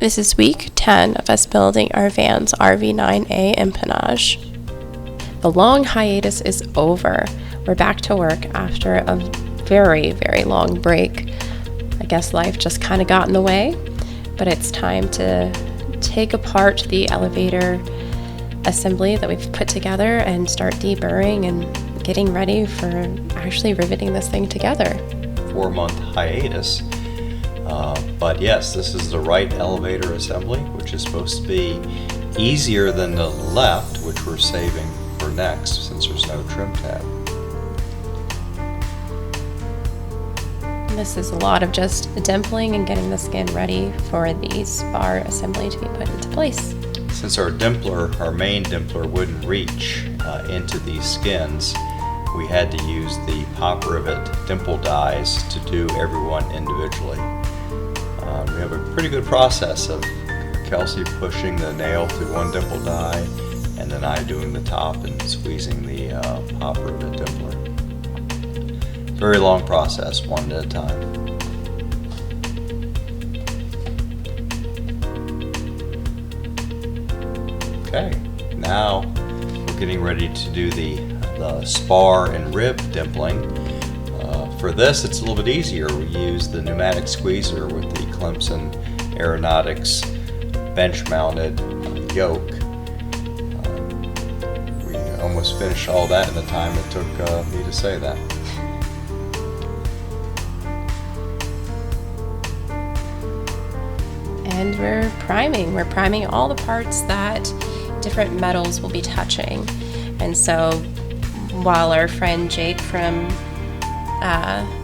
This is week 10 of us building our van's RV9A Empennage. The long hiatus is over. We're back to work after a very, very long break. I guess life just kind of got in the way, but it's time to take apart the elevator assembly that we've put together and start deburring and getting ready for actually riveting this thing together. 4-month hiatus. But yes, this is the right elevator assembly, which is supposed to be easier than the left, which we're saving for next since there's no trim tab. This is a lot of just dimpling and getting the skin ready for the spar assembly to be put into place. Since our main dimpler wouldn't reach into these skins, we had to use the pop rivet dimple dies to do every one individually. We have a pretty good process of Kelsey pushing the nail through one dimple die and then I doing the top and squeezing the pop rivet dimpler. Very long process, one at a time. Okay, now we're getting ready to do the spar and rib dimpling. For this, it's a little bit easier. We use the pneumatic squeezer with the Clemson Aeronautics bench-mounted yoke. We almost finished all that in the time it took me to say that. And we're priming. We're priming all the parts that different metals will be touching. And so while our friend Jake from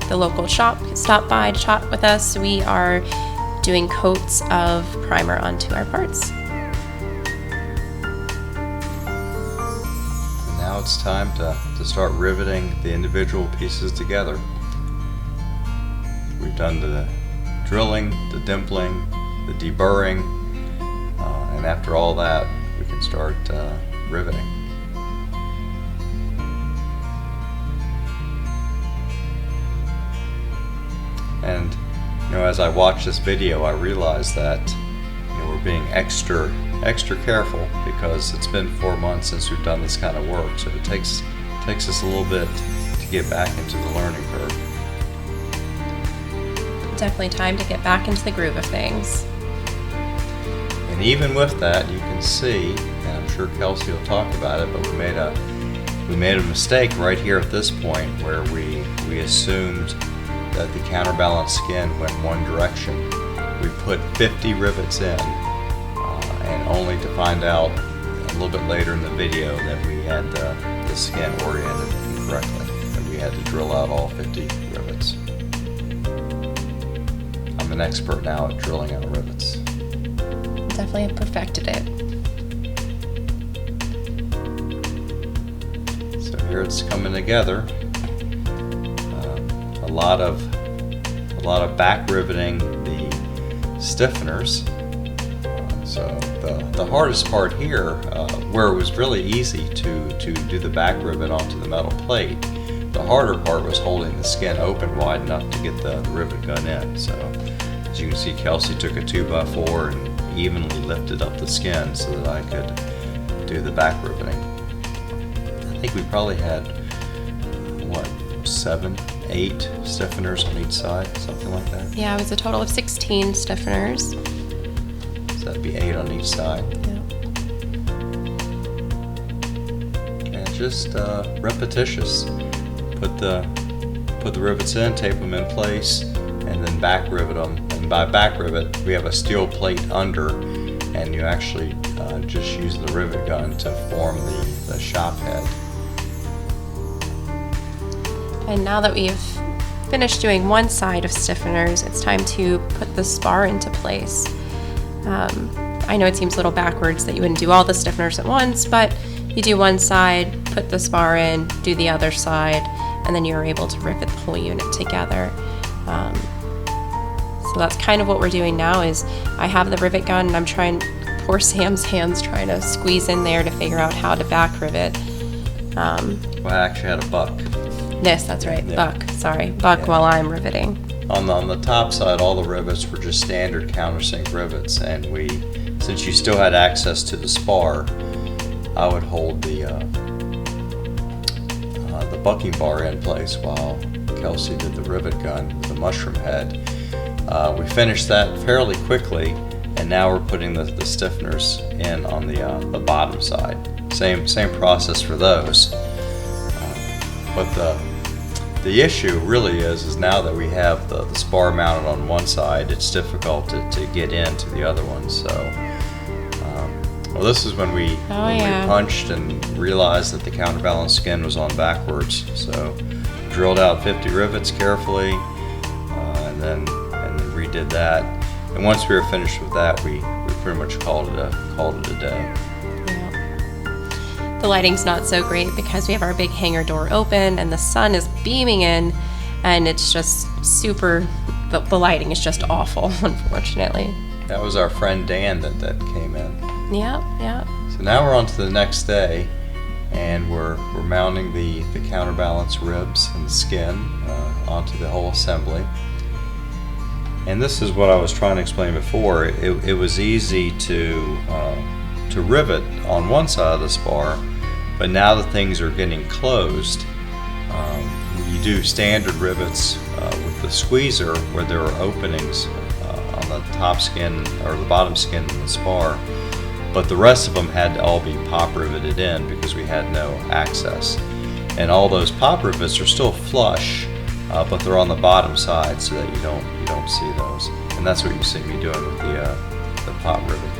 the local shop stopped by to chat with us, we are doing coats of primer onto our parts. And now it's time to start riveting the individual pieces together. We've done the drilling, the dimpling, the deburring, and after all that, we can start riveting. And as I watch this video, I realize that we're being extra careful because it's been 4 months since we've done this kind of work, so it takes us a little bit to get back into the learning curve. Definitely time to get back into the groove of things. And even with that, you can see, and I'm sure Kelsey will talk about it, but we made a mistake right here at this point where we assumed that the counterbalance skin went one direction. We put 50 rivets in, and only to find out a little bit later in the video that we had the skin oriented incorrectly, and we had to drill out all 50 rivets. I'm an expert now at drilling out rivets. Definitely have perfected it. So here it's coming together. A lot of back riveting the stiffeners. So the hardest part here, where it was really easy to do the back rivet onto the metal plate, the harder part was holding the skin open wide enough to get the rivet gun in. So as you can see, Kelsey took a 2x4 and evenly lifted up the skin so that I could do the back riveting. I think we probably had 7, 8 stiffeners on each side, something like that. Yeah, it was a total of 16 stiffeners. So that'd be 8 on each side. Yeah. And just repetitious. Put the rivets in, tape them in place, and then back rivet them. And by back rivet, we have a steel plate under, and you actually just use the rivet gun to form the shop head. And now that we've finished doing one side of stiffeners, it's time to put the spar into place. I know it seems a little backwards that you wouldn't do all the stiffeners at once, but you do one side, put the spar in, do the other side, and then you're able to rivet the whole unit together. So that's kind of what we're doing now. Is I have the rivet gun and I'm trying, poor Sam's hands trying to squeeze in there to figure out how to back rivet. Well, I actually had a buck. Yes, that's right. Yeah. Buck. Sorry. Buck Yeah. while I'm riveting. On the top side, all the rivets were just standard countersink rivets, and since you still had access to the spar, I would hold the bucking bar in place while Kelsey did the rivet gun with the mushroom head. We finished that fairly quickly, and now we're putting the stiffeners in on the bottom side. Same process for those. But the issue really is now that we have the spar mounted on one side, it's difficult to get into the other one. So, well, this is when we punched and realized that the counterbalance skin was on backwards. So, drilled out 50 rivets carefully, and then redid that. And once we were finished with that, we pretty much called it a day. The lighting's not so great because we have our big hangar door open and the sun is beaming in, and it's just super, the lighting is just awful, unfortunately. That was our friend Dan that came in. Yeah. So now we're on to the next day, and we're mounting the counterbalance ribs and the skin onto the whole assembly. And this is what I was trying to explain before. It was easy to rivet on one side of the spar, but now that things are getting closed, you do standard rivets with the squeezer where there are openings on the top skin or the bottom skin of the spar, but the rest of them had to all be pop riveted in because we had no access. And all those pop rivets are still flush, but they're on the bottom side so that you don't see those. And that's what you see me doing with the pop rivet.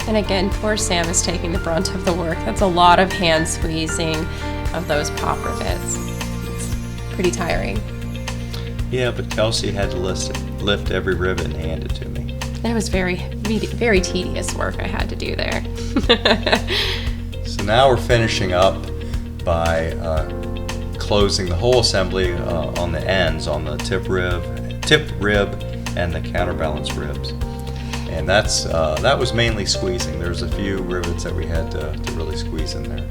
And again, poor Sam is taking the brunt of the work. That's a lot of hand squeezing of those pop rivets. It's pretty tiring. Yeah, but Kelsey had to lift every rivet and hand it to me. That was very, very tedious work I had to do there. So now we're finishing up by closing the whole assembly on the ends, on the tip rib, and the counterbalance ribs. And that was mainly squeezing. There's a few rivets that we had to really squeeze in there.